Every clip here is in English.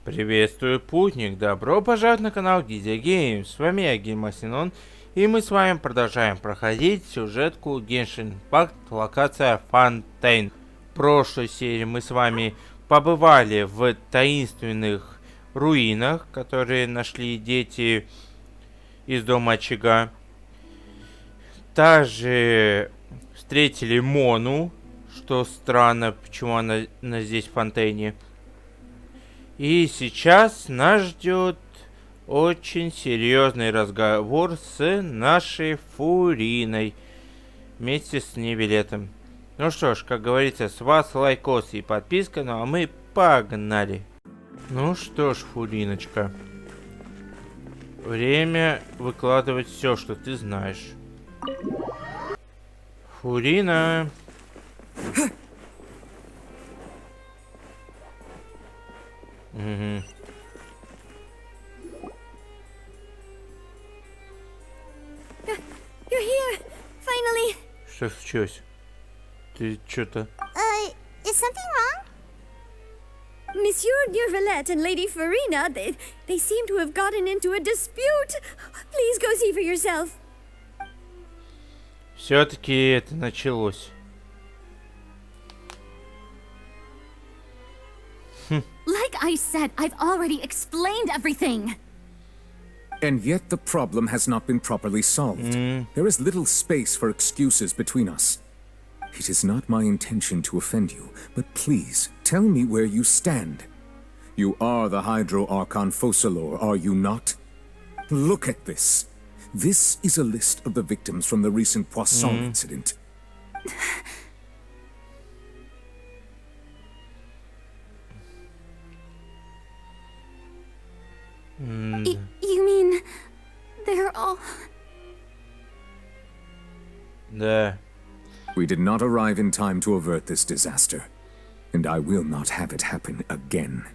Приветствую, путник! Добро пожаловать на канал Гильдия. С вами я, Гильмасинон, и мы с вами продолжаем проходить сюжетку Genshin Impact, локация фонтейн. В прошлой серии мы с вами побывали в таинственных руинах, которые нашли дети из дома очага. Также встретили Мону, что странно, почему она здесь в фонтейне. И сейчас нас ждет очень серьезный разговор с нашей Фуриной вместе с Невилетом. Ну что ж, как говорится, с вас лайкос и подписка, ну а мы погнали. Ну что ж, Фуриночка, время выкладывать все, что ты знаешь. Фурина. Угу. You're here, finally. Что случилось? Ты что-то... Is something wrong? Monsieur Neuvillette and Lady Farina, they seem to have gotten into a dispute. Please go see for yourself. Все-таки это началось. Like I said, I've already explained everything. And yet the problem has not been properly solved. There is little space for excuses between us. It is not my intention to offend you, but please, tell me where you stand. You are the Hydro Archon Focalor, are you not? Look at this. This is a list of the victims from the recent Poisson incident. You mean they're all... Да. We did not arrive in time to avert this disaster, and I will not have it happen again.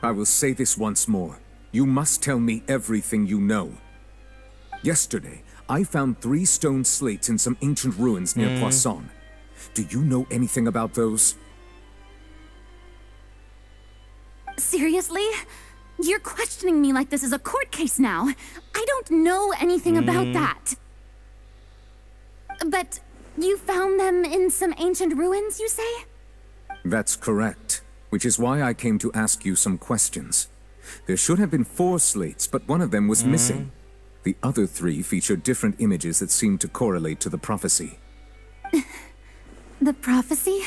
I will say this once more. You must tell me everything you know. Yesterday, I found 3 stone slates in some ancient ruins near Poisson. Do you know anything about those? Seriously? You're questioning me like this is a court case now. I don't know anything about that. But you found them in some ancient ruins, you say? That's correct, which is why I came to ask you some questions. There should have been 4 slates, but one of them was missing. The other 3 feature different images that seem to correlate to the prophecy. The prophecy?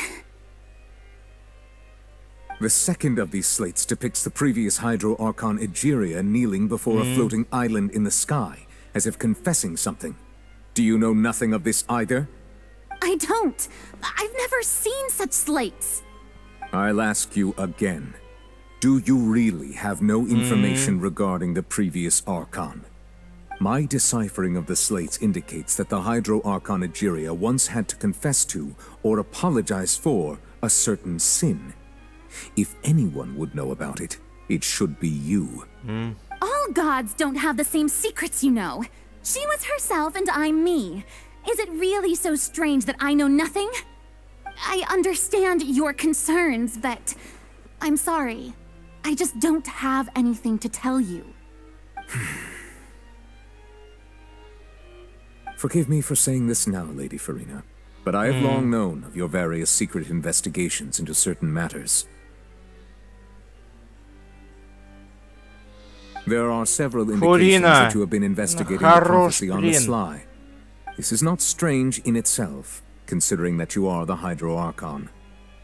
The second of these slates depicts the previous Hydro Archon Egeria kneeling before a floating island in the sky, as if confessing something. Do you know nothing of this either? I don't. I've never seen such slates. I'll ask you again. Do you really have no information regarding the previous Archon? My deciphering of the slates indicates that the Hydro Archon Egeria once had to confess to, or apologize for, a certain sin. If anyone would know about it, it should be you. All gods don't have the same secrets, you know. She was herself and I'm me. Is it really so strange that I know nothing? I understand your concerns, but I'm sorry. I just don't have anything to tell you. Forgive me for saying this now, Lady Farina, but I have long known of your various secret investigations into certain matters. There are several indications that you have been investigating the prophecy on the sly. This is not strange in itself, considering that you are the Hydro Archon.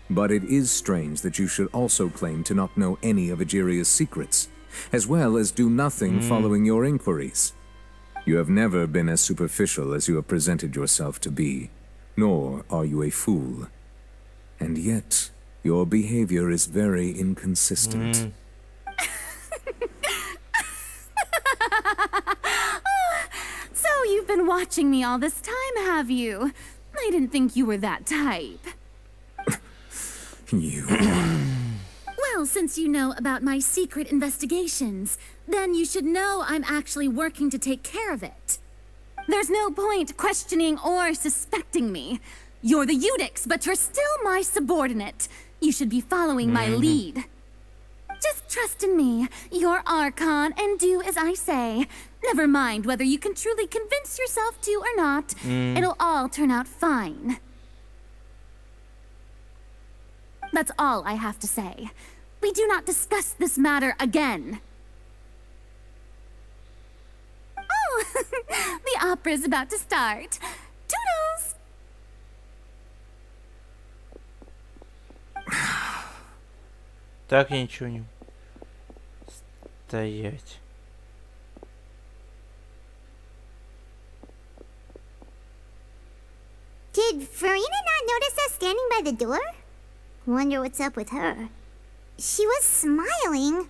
But it is strange that you should also claim to not know any of Egeria's secrets, as well as do nothing following your inquiries. You have never been as superficial as you have presented yourself to be, nor are you a fool. And yet, your behavior is very inconsistent. So you've been watching me all this time, have you? I didn't think you were that type. You... Well, since you know about my secret investigations, then you should know I'm actually working to take care of it. There's no point questioning or suspecting me. You're the Eudix, but you're still my subordinate. You should be following my lead. Just trust in me, your Archon, and do as I say. Never mind whether you can truly convince yourself to or not. It'll all turn out fine. That's all I have to say. We do not discuss this matter again. Oh, the opera's about to start. Toodles! Так и ничего не... Стоять. Did Farina not notice us standing by the door? Wonder what's up with her. She was smiling.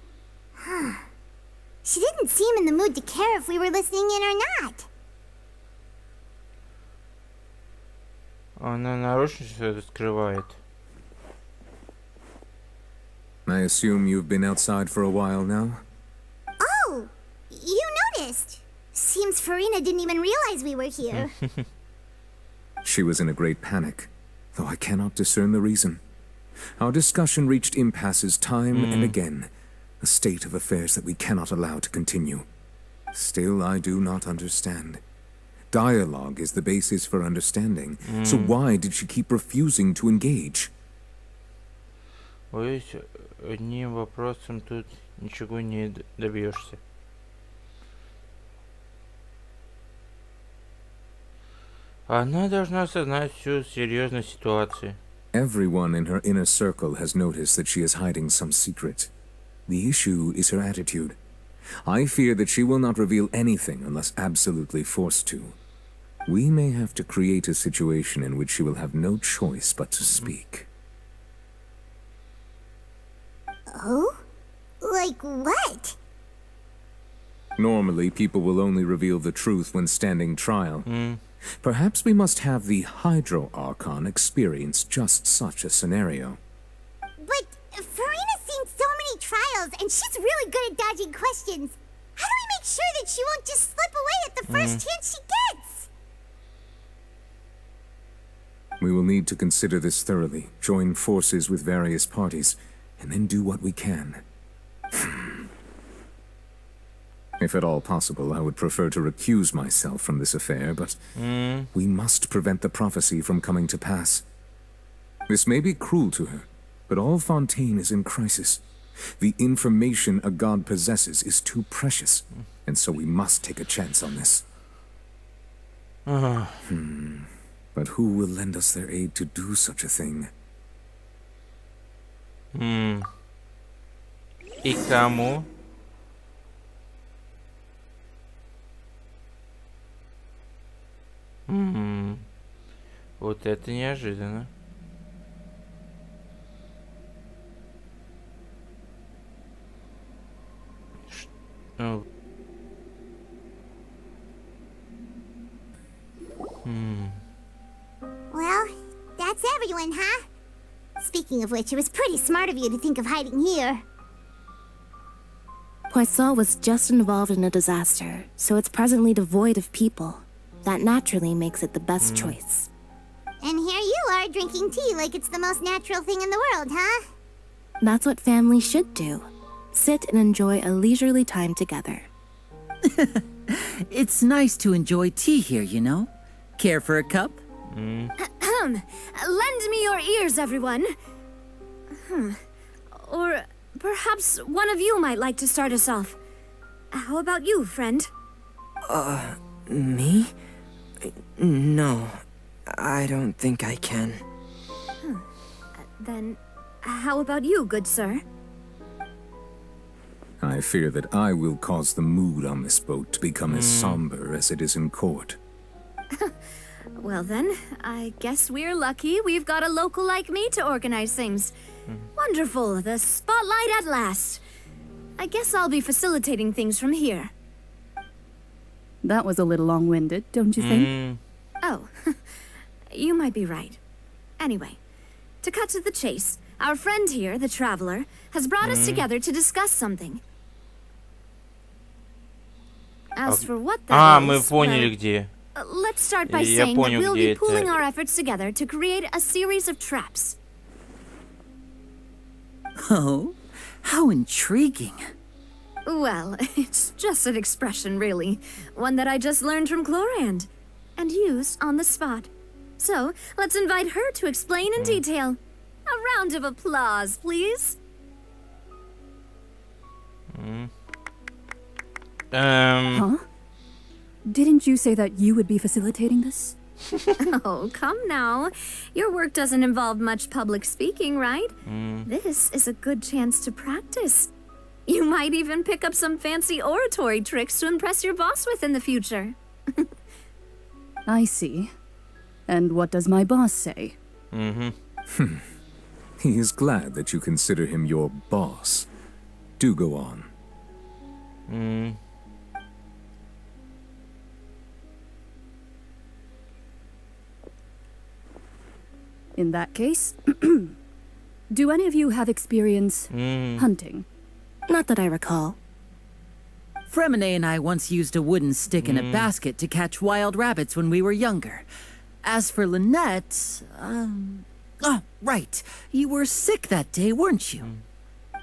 She didn't seem in the mood to care if we were listening in or not. Она нарочно все это скрывает. I assume you've been outside for a while now? Oh, you noticed. Seems Farina didn't even realize we were here. She was in a great panic, though I cannot discern the reason. Our discussion reached impasses time and again, a state of affairs that we cannot allow to continue. Still, I do not understand. Dialogue is the basis for understanding, so why did she keep refusing to engage? Боюсь, одним вопросом тут ничего не добьешься. Она должна осознать всю серьезность ситуации. Everyone in her inner circle has noticed that she is hiding some secret. The issue is her attitude. I fear that she will not reveal anything unless absolutely forced to. We may have to create a situation in which she will have no choice but to speak. Oh? Like what? Normally, people will only reveal the truth when standing trial. Perhaps we must have the Hydro Archon experience just such a scenario. But Farina's seen so many trials, and she's really good at dodging questions. How do we make sure that she won't just slip away at the first chance she gets? We will need to consider this thoroughly, join forces with various parties, and then do what we can. If at all possible, I would prefer to recuse myself from this affair, but we must prevent the prophecy from coming to pass. This may be cruel to her, but all Fontaine is in crisis. The information a god possesses is too precious, and so we must take a chance on this. But who will lend us their aid to do such a thing? И кому? Вот это неожиданно. Well, that's everyone, huh? Speaking of which, it was pretty smart of you to think of hiding here. Poisson was just involved in a disaster, so it's presently devoid of people. That naturally makes it the best choice. And here you are drinking tea like it's the most natural thing in the world, huh? That's what families should do. Sit and enjoy a leisurely time together. It's nice to enjoy tea here, you know? Care for a cup? Lend me your ears, everyone. Or perhaps one of you might like to start us off. How about you, friend? Me? No, I don't think I can. Then, how about you, good sir? I fear that I will cause the mood on this boat to become as somber as it is in court. Well then, I guess we're lucky we've got a local like me to organize things. Wonderful, the spotlight at last. I guess I'll be facilitating things from here. That was a little long-winded, don't you think? Oh, you might be right. Anyway, to cut to the chase, our friend here, the Traveler, has brought us together to discuss something. As for what that is, мы поняли где. Let's start by Я saying that понял, we'll где be pooling это. our efforts together to create a series of traps. Oh, how intriguing. Well, it's just an expression, really. One that I just learned from Chlorand. And used on the spot. So, let's invite her to explain in detail. A round of applause, please. Huh? Didn't you say that you would be facilitating this? Oh, come now. Your work doesn't involve much public speaking, right? This is a good chance to practice. You might even pick up some fancy oratory tricks to impress your boss with in the future. I see. And what does my boss say? He is glad that you consider him your boss. Do go on. In that case, do any of you have experience hunting? Not that I recall. Fremine and I once used a wooden stick in a basket to catch wild rabbits when we were younger. As for Lynette, oh, right. You were sick that day, weren't you?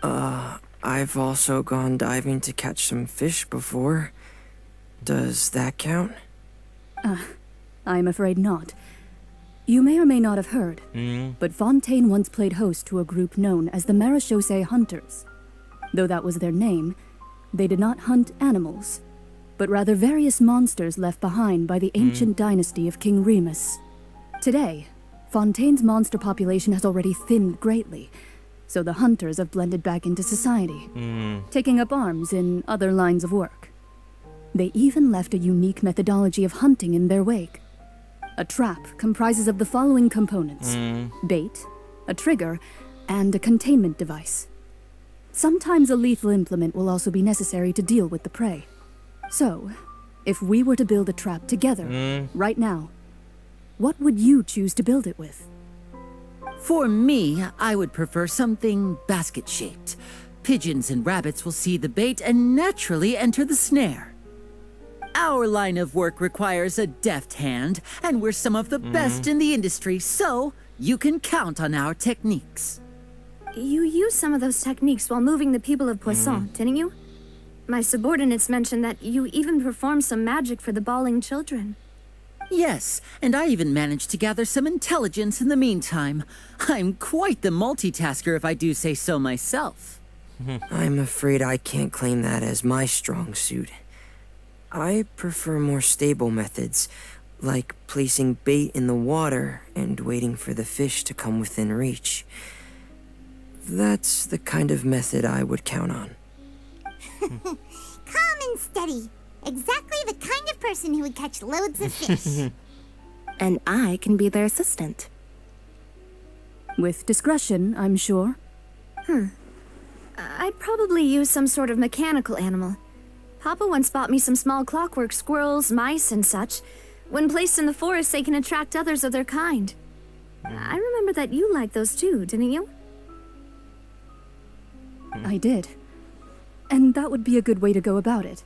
I've also gone diving to catch some fish before. Does that count? I'm afraid not. You may or may not have heard, but Fontaine once played host to a group known as the Marechaussee Hunters. Though that was their name, they did not hunt animals, but rather various monsters left behind by the ancient dynasty of King Remus. Today, Fontaine's monster population has already thinned greatly, so the hunters have blended back into society, taking up arms in other lines of work. They even left a unique methodology of hunting in their wake. A trap comprises of the following components: bait, a trigger, and a containment device. Sometimes a lethal implement will also be necessary to deal with the prey. So, if we were to build a trap together, right now, what would you choose to build it with? For me, I would prefer something basket-shaped. Pigeons and rabbits will see the bait and naturally enter the snare. Our line of work requires a deft hand, and we're some of the best in the industry, so you can count on our techniques. You used some of those techniques while moving the people of Poisson, didn't you? My subordinates mentioned that you even performed some magic for the bawling children. Yes, and I even managed to gather some intelligence in the meantime. I'm quite the multitasker if I do say so myself. I'm afraid I can't claim that as my strong suit. I prefer more stable methods, like placing bait in the water and waiting for the fish to come within reach. That's the kind of method I would count on. Calm and steady. Exactly the kind of person who would catch loads of fish. And I can be their assistant. With discretion, I'm sure. I'd probably use some sort of mechanical animal. Papa once bought me some small clockwork squirrels, mice, and such. When placed in the forest, they can attract others of their kind. I remember that you liked those too, didn't you? I did. And that would be a good way to go about it.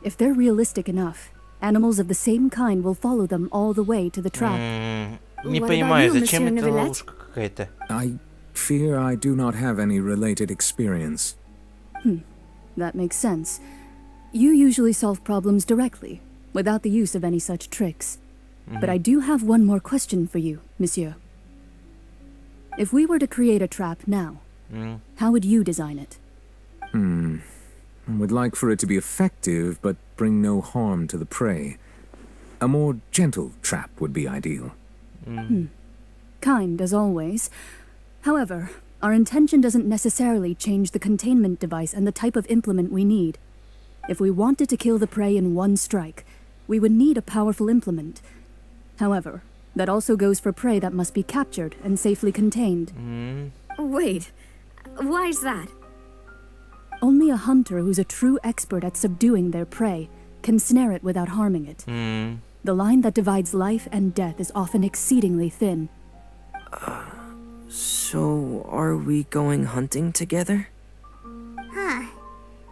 If they're realistic enough, animals of the same kind will follow them all the way to the trap. Не What понимаю, about you, зачем Monsieur это Neuvillette? ловушка какая-то? I fear I do not have any related experience. That makes sense. You usually solve problems directly, without the use of any such tricks. But I do have one more question for you, monsieur. If we were to create a trap now, how would you design it? I would like for it to be effective, but bring no harm to the prey. A more gentle trap would be ideal. Kind, as always. However, our intention doesn't necessarily change the containment device and the type of implement we need. If we wanted to kill the prey in one strike, we would need a powerful implement. However, that also goes for prey that must be captured and safely contained. Wait, why is that? Only a hunter who's a true expert at subduing their prey can snare it without harming it. The line that divides life and death is often exceedingly thin. So, are we going hunting together? Huh.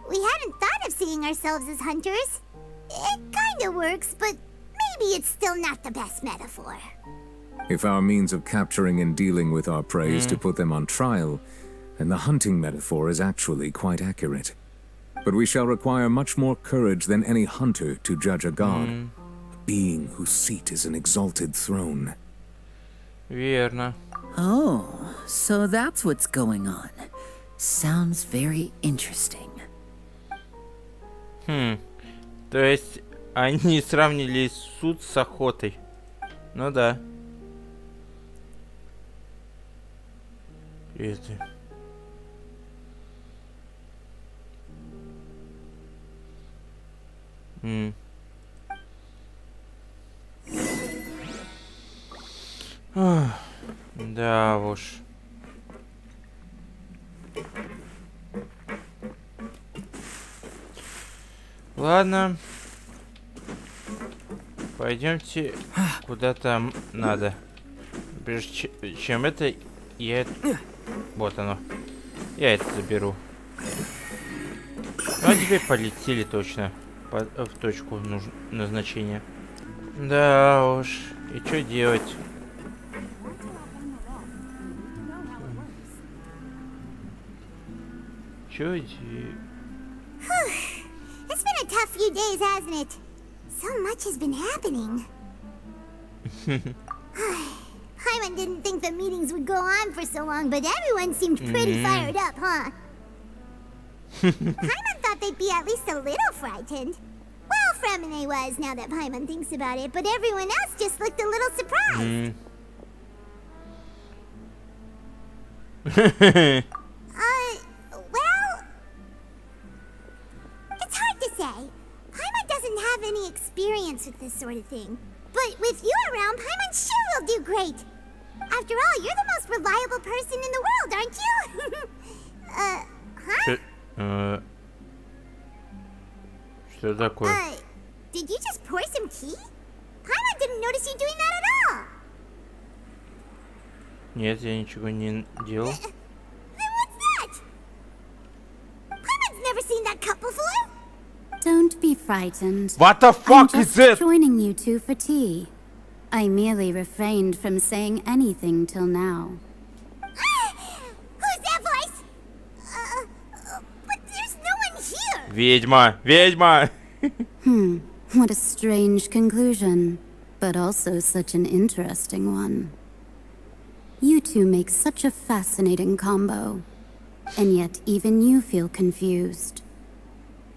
We hadn't thought of seeing ourselves as hunters. It kinda works, but maybe it's still not the best metaphor. If our means of capturing and dealing with our prey is to put them on trial, and the hunting metaphor is actually quite accurate. But we shall require much more courage than any hunter to judge a god, a being whose seat is an exalted throne. Верно. Oh, so that's what's going on. Sounds very interesting. То есть они сравнили суд с охотой. Ну да. Это. Да уж. Ладно. Пойдемте куда там надо. Прежде чем это, я... Вот оно. Я это заберу. Ну а теперь полетели точно в точку назначения. Да уж. И что делать? Что делать? It's been a tough few days, hasn't it? So much has been happening. Paimon didn't think the meetings would go on for so long, but everyone seemed pretty fired up, huh? Paimon thought they'd be at least a little frightened. Well, Fremine was, now that Paimon thinks about it, but everyone else just looked a little surprised. Well... It's hard to say. Paimon doesn't have any experience with this sort of thing. But with you around, Paimon sure will do great. After all, you're the most reliable person in the world, aren't you? Huh? Что такое? Did you just pour some tea? Paimon didn't notice you doing that at all. Нет, я ничего не делал. Then what's that? Paimon's never seen that cup before. Don't be frightened. What the fuck I'm is just this? joining you two for tea. I merely refrained from saying anything till now. Who's that voice? But there's no one here. Ведьма! Ведьма! What a strange conclusion, but also such an interesting one. You two make such a fascinating combo, and yet even you feel confused.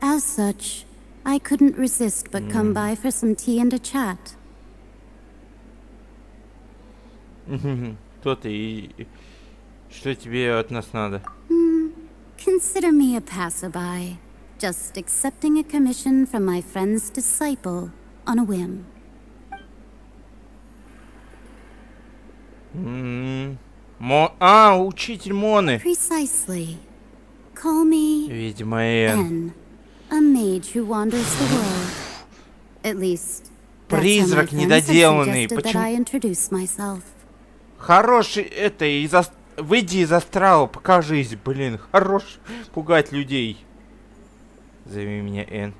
As such, I couldn't resist but come by for some tea and a chat. Кто ты и что тебе от нас надо? Consider me a passerby, just accepting a commission from my friend's disciple on a whim. Учитель Моны. Precisely. Call me Ведьма Эн. N, a mage who wanders the world. At least, that's how my Призрак friends have недоделанный. suggested that I introduce myself. Хороший это выйди из астрала, покажись, блин. Хорош пугать людей. Зови меня Эн.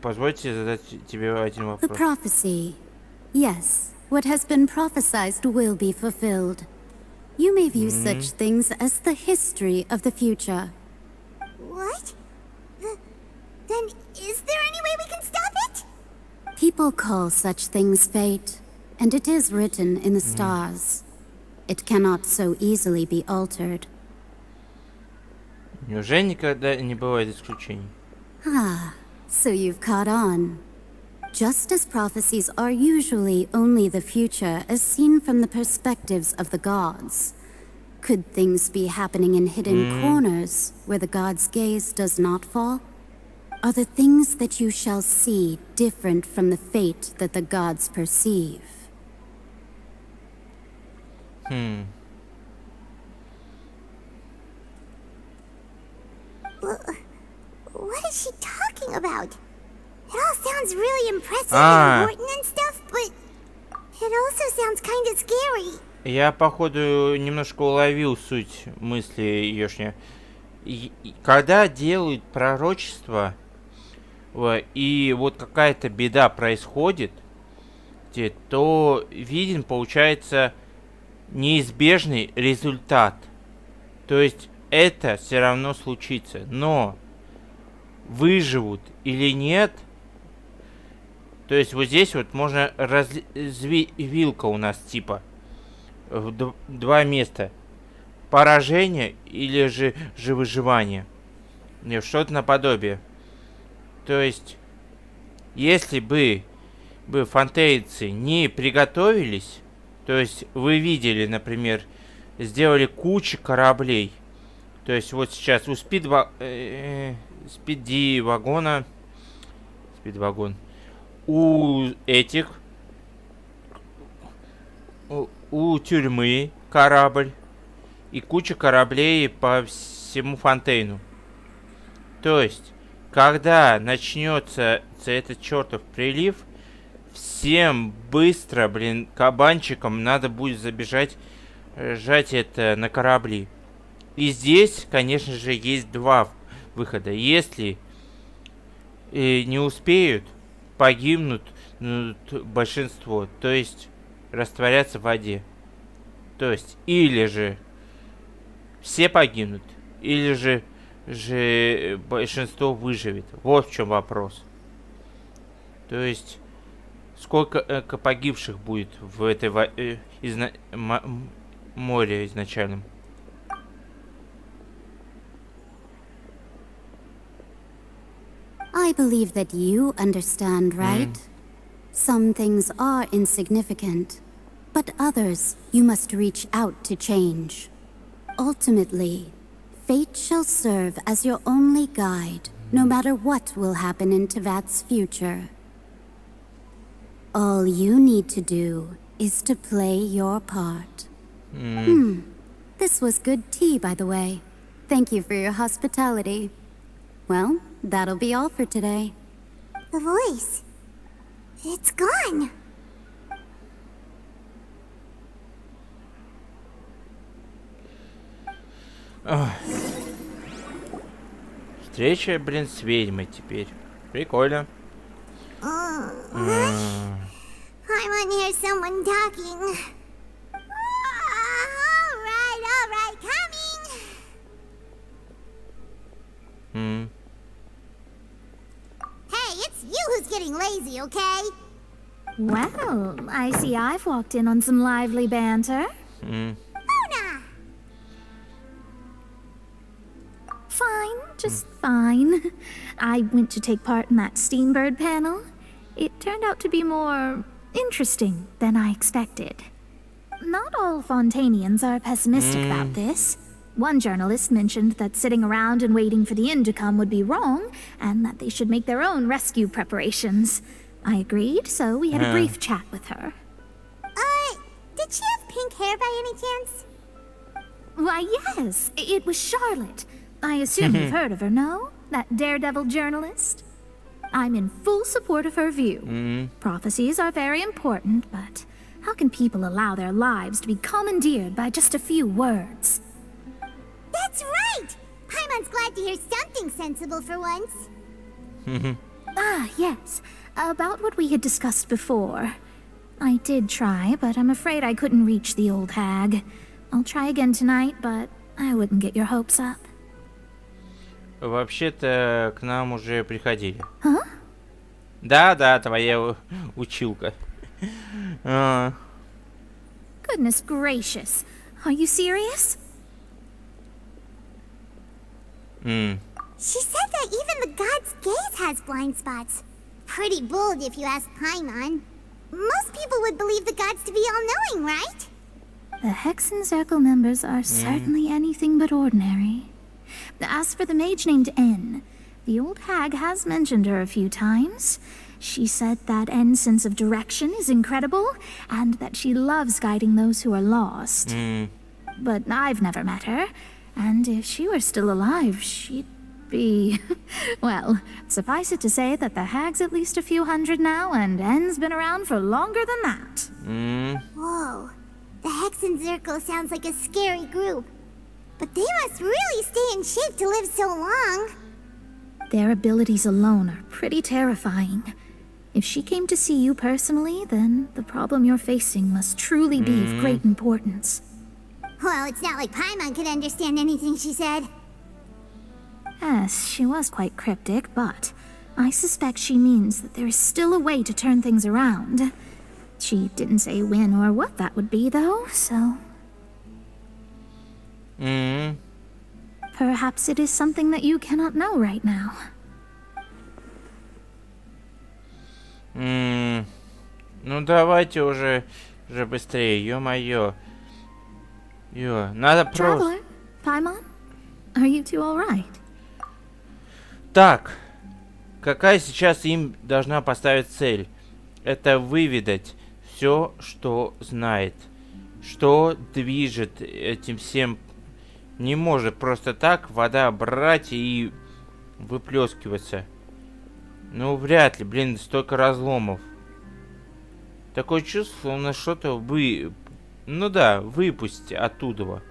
Позвольте задать тебе один The вопрос. prophecy. Yes, what has been prophesied will be fulfilled. You may view such things as the history of the future. What? Then is there any way we can stop it? People call such things fate, and it is written in the stars. It cannot so easily be altered. Неужели никогда не бывает исключений? Ah, so you've caught on. Just as prophecies are usually only the future as seen from the perspectives of the gods, could things be happening in hidden corners where the god's gaze does not fall? Are the things that you shall see different from the fate that the gods perceive? What is she talking about? It all sounds really impressive and important and stuff, but it also sounds kind of scary. Я, походу, немножко уловил суть мысли еешня. Когда делают пророчество, и вот какая-то беда происходит, то виден, получается, неизбежный результат. То есть это все равно случится. Но выживут или нет, то есть вот здесь вот можно развилка у нас типа в два места. Поражение или же выживание. Что-то наподобие. То есть, если бы фонтейнцы не приготовились, то есть вы видели, например, сделали кучу кораблей. То есть вот сейчас у спидвагон, у этих, у тюрьмы корабль и куча кораблей по всему фонтейну. То есть, когда начнется этот чертов прилив, всем быстро, кабанчикам надо будет забежать, жать это на корабли. И здесь, конечно же, есть два выхода. Если не успеют, погибнут большинство, то есть растворятся в воде. То есть, или же все погибнут, или же большинство выживет. Вот в чем вопрос. То есть, сколько погибших будет в этой море изначальном? I believe that you understand, right? Some things are insignificant, but others you must reach out to change. Ultimately, fate shall serve as your only guide, no matter what will happen in Tevat's future. All you need to do is to play your part. This was good tea, by the way. Thank you for your hospitality. Well, that'll be all for today. The voice. It's gone. Встреча, с ведьмой теперь. Прикольно. I want to hear someone talking. All right, coming. Hey, it's you who's getting lazy, okay? Well, I see I've walked in on some lively banter. Luna! Fine, just fine. I went to take part in that Steambird panel. It turned out to be more interesting than I expected. Not all Fontainians are pessimistic about this. One journalist mentioned that sitting around and waiting for the end to come would be wrong, and that they should make their own rescue preparations. I agreed, so we had a brief chat with her. Did she have pink hair by any chance? Why, yes, it was Charlotte. I assume you've heard of her, no? That daredevil journalist? I'm in full support of her view. Prophecies are very important, but how can people allow their lives to be commandeered by just a few words? That's right! Paimon's glad to hear something sensible for once. Yes. About what we had discussed before. I did try, but I'm afraid I couldn't reach the old hag. I'll try again tonight, but I wouldn't get your hopes up. Вообще-то к нам уже приходили. Huh? Да, твоя училка. Goodness gracious. Are you serious? She said that even the god's gaze has blind spots. Pretty bold if you ask Paimon. Most people would believe the gods to be all-knowing, right? The Hexen Circle members are certainly anything but ordinary. As for the mage named N, the old hag has mentioned her a few times. She said that N's sense of direction is incredible, and that she loves guiding those who are lost. But I've never met her, and if she were still alive, she'd be... Well, suffice it to say that the hag's at least a few hundred now, and N's been around for longer than that. Whoa. The Hexen Circle sounds like a scary group. But they must really stay in shape to live so long. Their abilities alone are pretty terrifying. If she came to see you personally, then the problem you're facing must truly be of great importance. Well, it's not like Paimon could understand anything she said. Yes, she was quite cryptic, but I suspect she means that there is still a way to turn things around. She didn't say when or what that would be, though, so... Perhaps it is something that you cannot know right now. Ну давайте уже быстрее, ё-моё. Надо просто... Traveler, Paimon, are you two all right? Так, какая сейчас им должна поставить цель? Это выведать все, что знает. Что движет этим всем. Не может просто так вода брать и выплескиваться. Ну, вряд ли, блин, столько разломов. Такое чувство, словно что-то выпусти оттуда.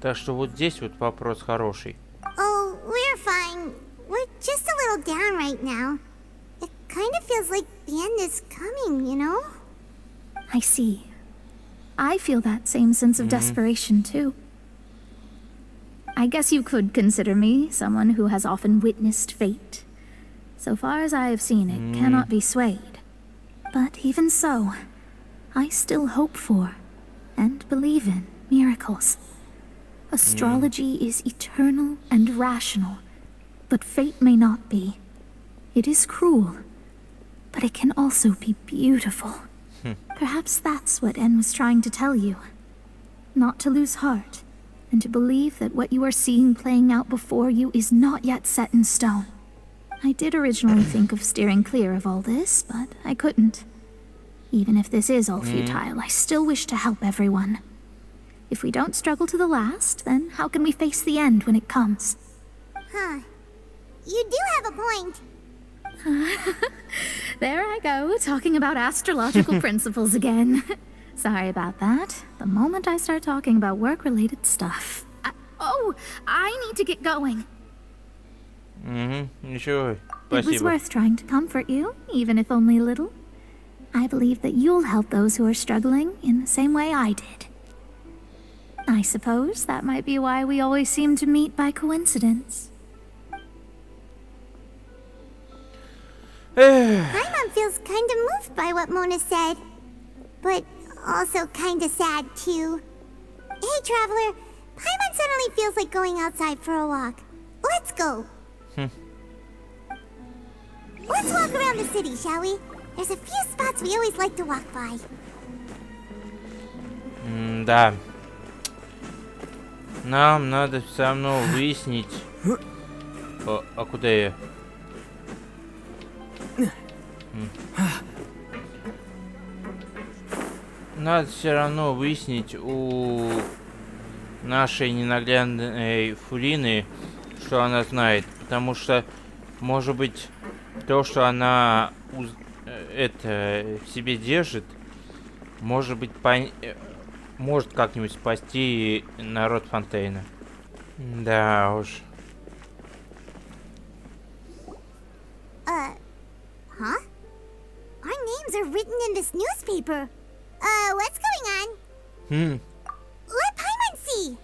Так что вот здесь вот вопрос хороший. Oh, we're fine. We're just a little down right now. It kind of feels like the end is coming, you know? I see. I feel that same sense of desperation, too. I guess you could consider me someone who has often witnessed fate. So far as I have seen, it cannot be swayed. But even so, I still hope for and believe in miracles. Astrology is eternal and rational, but fate may not be. It is cruel, but it can also be beautiful. Perhaps that's what En was trying to tell you. Not to lose heart, and to believe that what you are seeing playing out before you is not yet set in stone. I did originally think of steering clear of all this, but I couldn't. Even if this is all futile, I still wish to help everyone. If we don't struggle to the last, then how can we face the end when it comes? Huh. You do have a point. There I go, talking about astrological principles again. Sorry about that. The moment I start talking about work-related stuff. I need to get going. Ничего, It was спасибо. worth trying to comfort you, even if only a little. I believe that you'll help those who are struggling in the same way I did. I suppose that might be why we always seem to meet by coincidence. Paimon feels kind of moved by what Mona said, but also kind of sad too. Hey, Traveler, Paimon suddenly feels like going outside for a walk. Let's go. Let's walk around the city, shall we? There's a few spots we always like to walk by. Да. Нам надо все равно выяснить... А куда я? Надо все равно выяснить у нашей ненаглядной Фурины, что она знает. Потому что, может быть, то, что она это в себе держит, может быть, может как-нибудь спасти народ Фонтейна. Да уж. Huh? Our names are written in this newspaper. What's going on? Let Paimon see.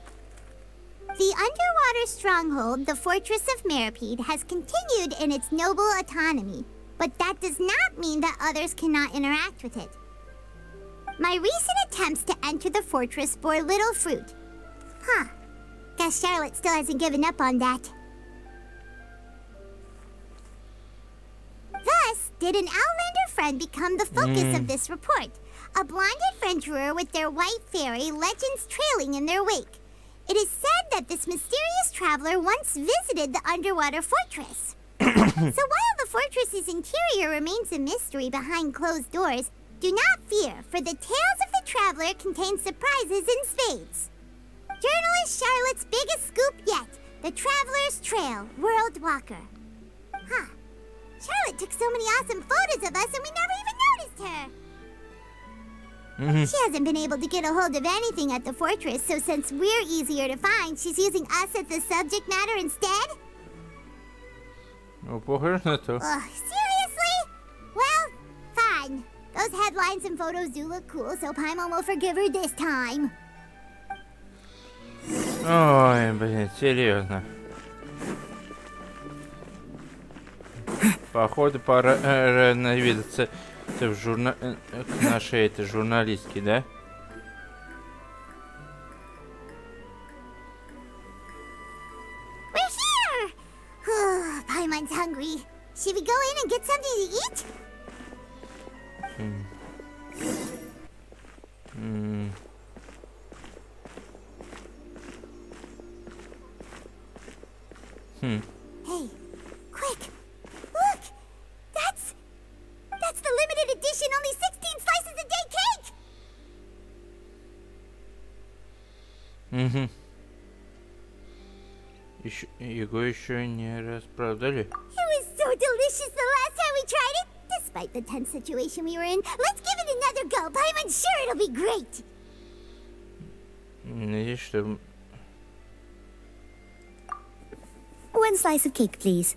The underwater stronghold, the Fortress of Meripede, has continued in its noble autonomy, but that does not mean that others cannot interact with it. My recent attempts to enter the fortress bore little fruit. Huh. Guess Charlotte still hasn't given up on that. Thus, did an Outlander friend become the focus of this report? A blonde adventurer with their white fairy, legends trailing in their wake. It is said that this mysterious traveler once visited the underwater fortress. So while the fortress's interior remains a mystery behind closed doors, do not fear, for the tales of the traveler contain surprises in spades. Journalist Charlotte's biggest scoop yet, the Traveler's Trail, World Walker. Huh. Charlotte took so many awesome photos of us and we never even noticed her. She hasn't been able to get a hold of anything at the fortress, so since we're easier to find, she's using us as the subject matter instead? Ну, похоже на то. Seriously? Well, fine. Those headlines and photos do look cool, so Paimon will forgive her this time. Ой, блин, серьезно. Походу, пора наведаться в к нашей этой журналистке, да? We're here! Paimon's hungry. Should we go in and get something to eat? Hey, quick! Look! That's the limited edition, only 16 slices a day cake! Его еще не распродали. It was so delicious the last time we tried it! Despite the tense situation we were in, let's give it another go. Paimon's sure it'll be great! Надеюсь, что... One slice of cake, please.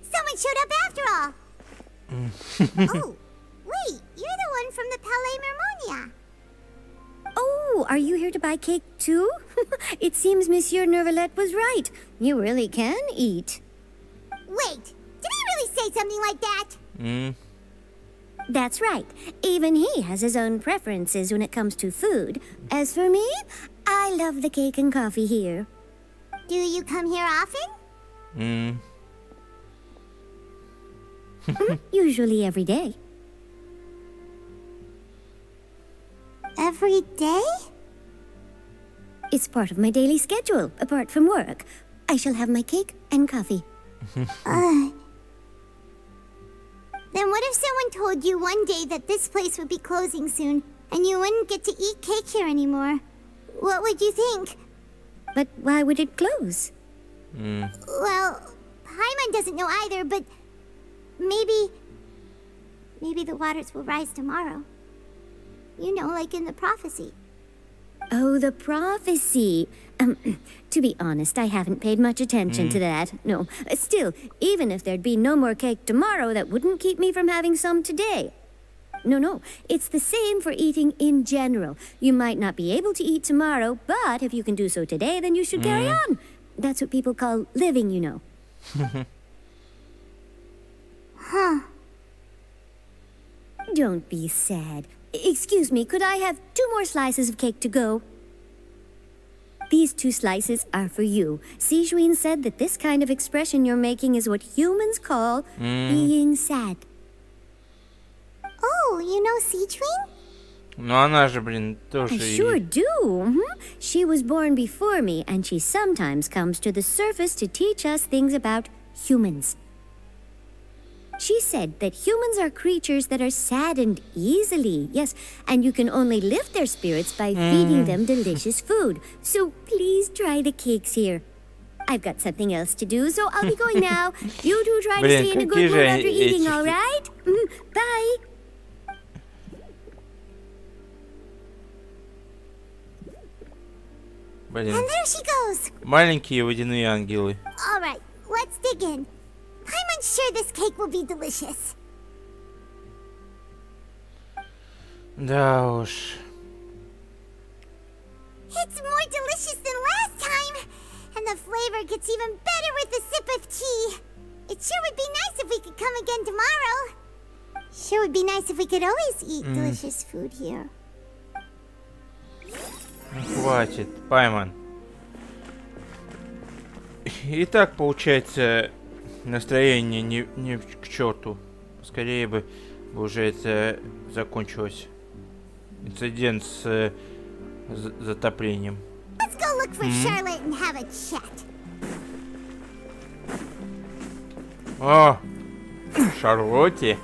Someone showed up after all! Oh, wait, you're the one from the Palais Mermonia. Oh, are you here to buy cake too? It seems Monsieur Nervalette was right. You really can eat. Wait, did he really say something like that? That's right. Even he has his own preferences when it comes to food. As for me, I love the cake and coffee here. Do you come here often? Usually every day. Every day? It's part of my daily schedule, apart from work. I shall have my cake and coffee. Then what if someone told you one day that this place would be closing soon, and you wouldn't get to eat cake here anymore? What would you think? But why would it close? Well, Paimon doesn't know either, but maybe the waters will rise tomorrow. You know, like in the prophecy. Oh, the prophecy. To be honest, I haven't paid much attention to that. No, still, even if there'd be no more cake tomorrow, that wouldn't keep me from having some today. No, it's the same for eating in general. You might not be able to eat tomorrow, but if you can do so today, then you should carry on. That's what people call living, you know. Huh. Don't be sad. Excuse me, could I have 2 more slices of cake to go? These 2 slices are for you. Sijuin said that this kind of expression you're making is what humans call being sad. Oh, you know Sijuin? Ну она же, блин, тоже... I sure do. She was born before me, and she sometimes comes to the surface to teach us things about humans. She said that humans are creatures that are saddened easily, yes, and you can only lift their spirits by feeding them delicious food. So please try the cakes here. I've got something else to do, so I'll be going now. You two try to stay in a good mood after eating, all right? Bye. Блин. And there she goes. Маленькие водяные ангелы. All right, let's dig in. I'm sure this cake will be delicious. Да уж. It's more delicious than last time, and the flavor gets even better with a sip of tea. It sure would be nice if we could come again tomorrow. Sure would be nice if we could always eat delicious food here. Хватит, Паймон. Итак, получается, настроение не к черту. Скорее бы уже это закончилось. Инцидент с затоплением. Let's go look for Charlotte and have a chat. О, Шарлотте.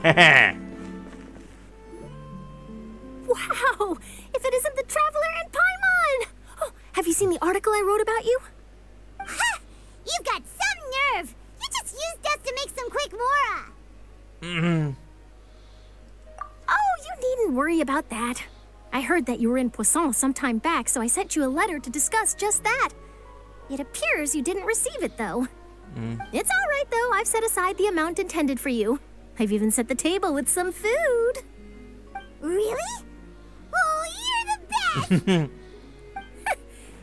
Wow! If it isn't the Traveler and Paimon! Oh, have you seen the article I wrote about you? Ha! You've got some nerve! You just used us to make some quick mora! Oh, you needn't worry about that. I heard that you were in Poisson some time back, so I sent you a letter to discuss just that. It appears you didn't receive it, though. It's all right, though. I've set aside the amount intended for you. I've even set the table with some food. Really? Oh, you're the best!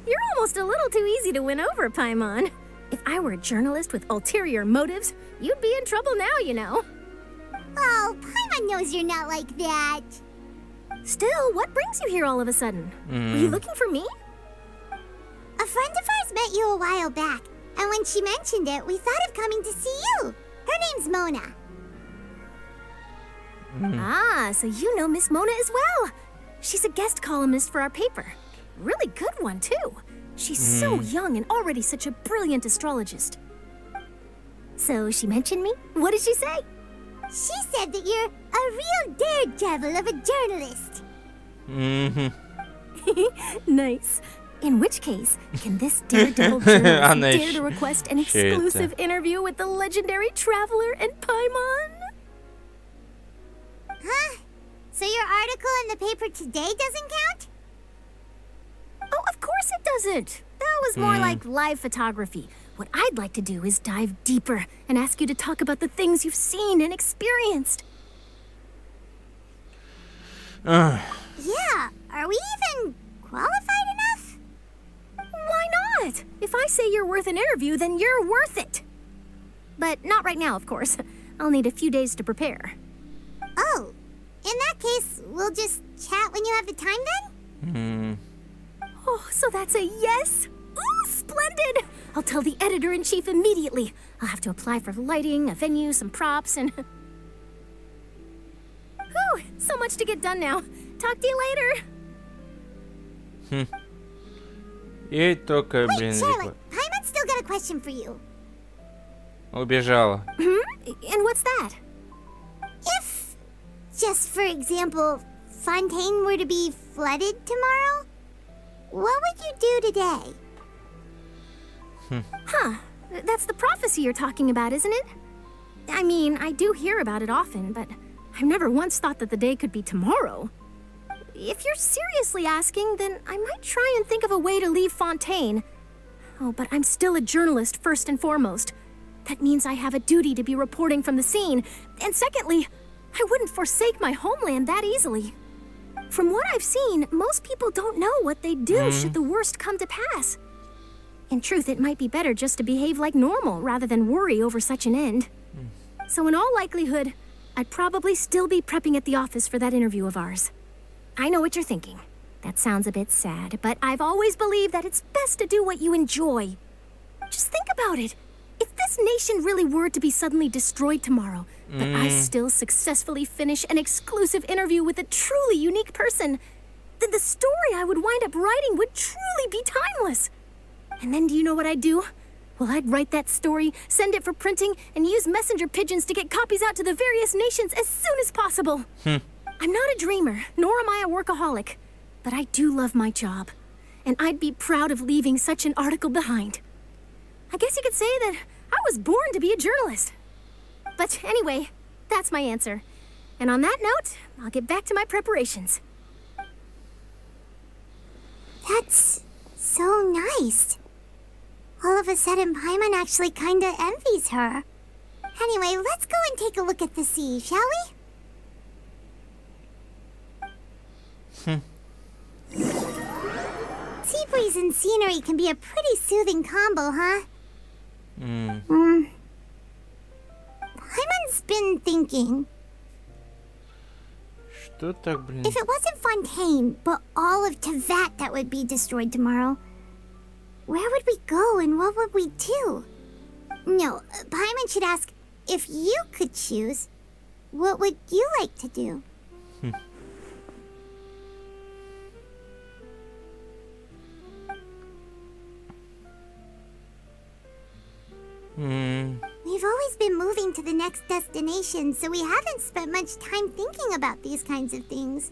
You're almost a little too easy to win over, Paimon. If I were a journalist with ulterior motives, you'd be in trouble now, you know. Oh, Paimon knows you're not like that. Still, what brings you here all of a sudden? Were you looking for me? A friend of ours met you a while back, and when she mentioned it, we thought of coming to see you. Her name's Mona. Ah, so you know Miss Mona as well. She's a guest columnist for our paper. Really good one, too. She's so young and already such a brilliant astrologist. So she mentioned me? What did she say? She said that you're a real daredevil of a journalist. Nice. In which case, can this daredevil journalist dare to request an exclusive interview with the legendary traveler and Paimon? Huh? So your article in the paper today doesn't count? Oh, of course it doesn't. That was more like live photography. What I'd like to do is dive deeper and ask you to talk about the things you've seen and experienced. Yeah, are we even qualified enough? Why not? If I say you're worth an interview, then you're worth it. But not right now, of course. I'll need a few days to prepare. Oh, in that case, we'll just chat when you have the time then? Oh, so that's a yes? Ooh, splendid! I'll tell the editor-in-chief immediately. I'll have to apply for lighting, a venue, some props, and... Whew, so much to get done now. Talk to you later. Ей только, блин, Wait, Charlotte, Paimon's still got a question for you. убежала. And what's that? If, just for example, Fontaine were to be flooded tomorrow, what would you do today? Huh. That's the prophecy you're talking about, isn't it? I mean, I do hear about it often, but I've never once thought that the day could be tomorrow. If you're seriously asking, then I might try and think of a way to leave Fontaine. Oh, but I'm still a journalist first and foremost. That means I have a duty to be reporting from the scene. And secondly, I wouldn't forsake my homeland that easily. From what I've seen, most people don't know what they'd do should the worst come to pass. In truth, it might be better just to behave like normal rather than worry over such an end. So in all likelihood, I'd probably still be prepping at the office for that interview of ours. I know what you're thinking. That sounds a bit sad, but I've always believed that it's best to do what you enjoy. Just think about it. If this nation really were to be suddenly destroyed tomorrow, but I still successfully finish an exclusive interview with a truly unique person, then the story I would wind up writing would truly be timeless. And then do you know what I'd do? Well, I'd write that story, send it for printing, and use messenger pigeons to get copies out to the various nations as soon as possible. I'm not a dreamer, nor am I a workaholic, but I do love my job, and I'd be proud of leaving such an article behind. I guess you could say that I was born to be a journalist. But anyway, that's my answer. And on that note, I'll get back to my preparations. That's so nice. All of a sudden, Paimon actually kinda envies her. Anyway, let's go and take a look at the sea, shall we? Sea breeze and scenery can be a pretty soothing combo, huh? Paimon's been thinking. Что так, блин? If it wasn't Fontaine, but all of Tevat that would be destroyed tomorrow, where would we go and what would we do? No, Paimon should ask, if you could choose, what would you like to do? We've always been moving to the next destination, so we haven't spent much time thinking about these kinds of things.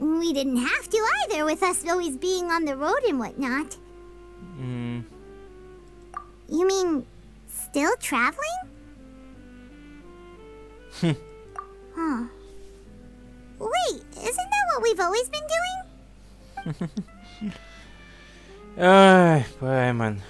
We didn't have to either, with us always being on the road and whatnot. You mean, still traveling? Huh. Wait, isn't that what we've always been doing? Ай, Пайман.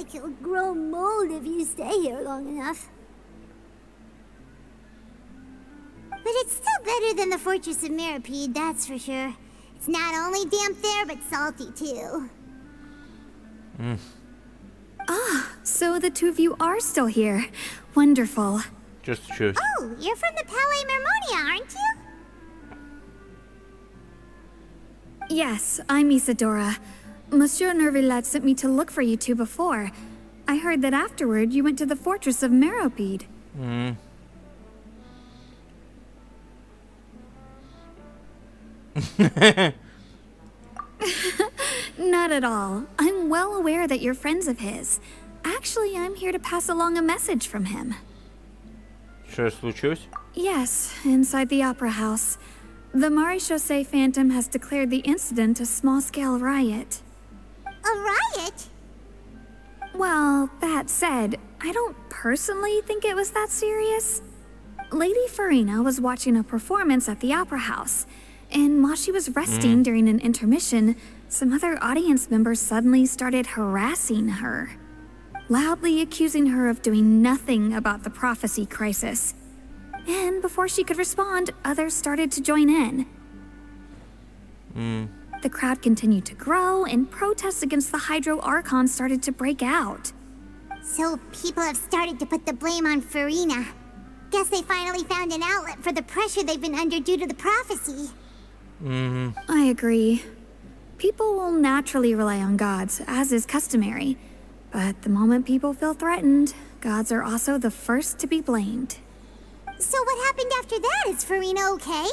like it'll grow mold if you stay here long enough. But it's still better than the Fortress of Mirapede, that's for sure. It's not only damp there, but salty too. Ah, so the two of you are still here. Wonderful. Just choose. Oh, you're from the Palais Mermonia, aren't you? Yes, I'm Isadora. Monsieur Nervillet sent me to look for you two before. I heard that afterward you went to the Fortress of Mirapede. Not at all. I'm well aware that you're friends of his. Actually, I'm here to pass along a message from him. Что случилось? Yes, inside the Opera House. The Maréchaussée Phantom has declared the incident a small-scale riot. A riot? Well, that said, I don't personally think it was that serious. Lady Furina was watching a performance at the Opera House, and while she was resting during an intermission, some other audience members suddenly started harassing her, loudly accusing her of doing nothing about the prophecy crisis. And before she could respond, others started to join in. The crowd continued to grow, and protests against the Hydro Archon started to break out. So people have started to put the blame on Furina. Guess they finally found an outlet for the pressure they've been under due to the prophecy. I agree. People will naturally rely on gods, as is customary. But the moment people feel threatened, gods are also the first to be blamed. So what happened after that? Is Furina okay?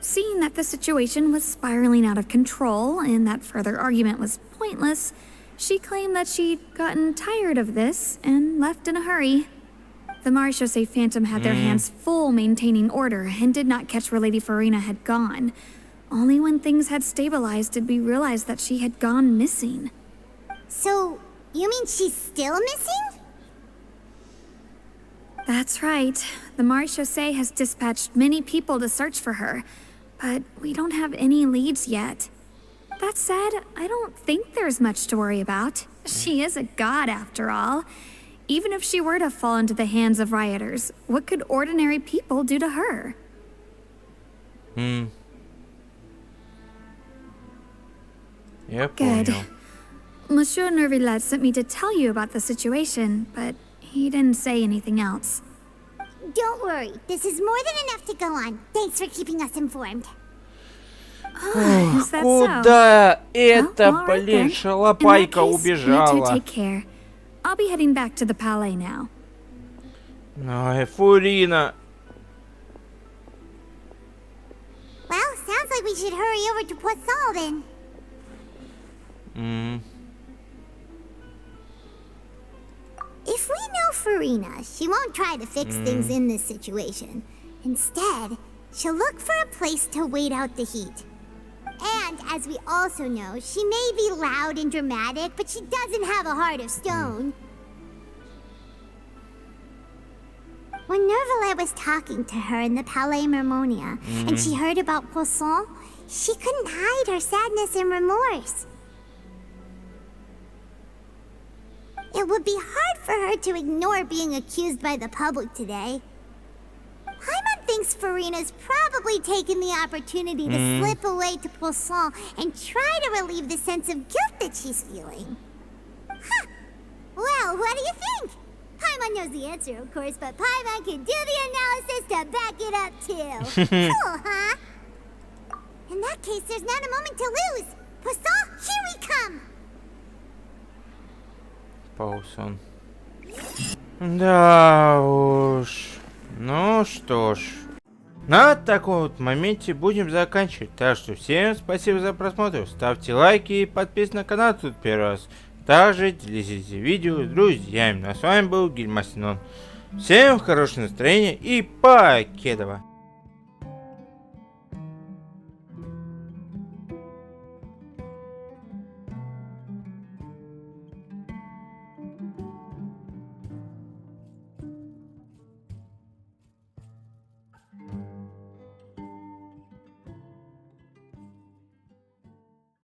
Seeing that the situation was spiraling out of control and that further argument was pointless, she claimed that she'd gotten tired of this and left in a hurry. The Maréchaussée Phantom had their hands full maintaining order and did not catch where Lady Furina had gone. Only when things had stabilized did we realize that she had gone missing. So, you mean she's still missing? That's right. The Maréchaussée has dispatched many people to search for her, but we don't have any leads yet. That said, I don't think there's much to worry about. She is a god after all. Even if she were to fall into the hands of rioters, what could ordinary people do to her? Yep. Good. Monsieur Nervillet sent me to tell you about the situation, but he didn't say anything else. Don't worry, this is more than enough to go on. Thanks for keeping us informed. Is that so? Куда эта, Well, all right, блин, then. шалопайка In that case, you two убежала? take care. I'll be heading back to the Palais now. Ой, Фурина. Well, sounds like we should hurry over to Poisson then. If we know Furina, she won't try to fix things in this situation. Instead, she'll look for a place to wait out the heat. And, as we also know, she may be loud and dramatic, but she doesn't have a heart of stone. When Nervillet was talking to her in the Palais Mermonia, and she heard about Poisson, she couldn't hide her sadness and remorse. It would be hard for her to ignore being accused by the public today. Paimon thinks Furina's probably taken the opportunity to slip away to Poisson and try to relieve the sense of guilt that she's feeling. Huh. Well, what do you think? Paimon knows the answer, of course, but Paimon can do the analysis to back it up, too. Cool, huh? In that case, there's not a moment to lose. Poisson, here we come! Паусон. Да уж. Ну что ж. На таком вот моменте будем заканчивать. Так что всем спасибо за просмотр. Ставьте лайки и подписывайтесь на канал тут первый раз. Также делитесь видео с друзьями. А с вами был Гильмасинон. Всем хорошего настроения и покедова.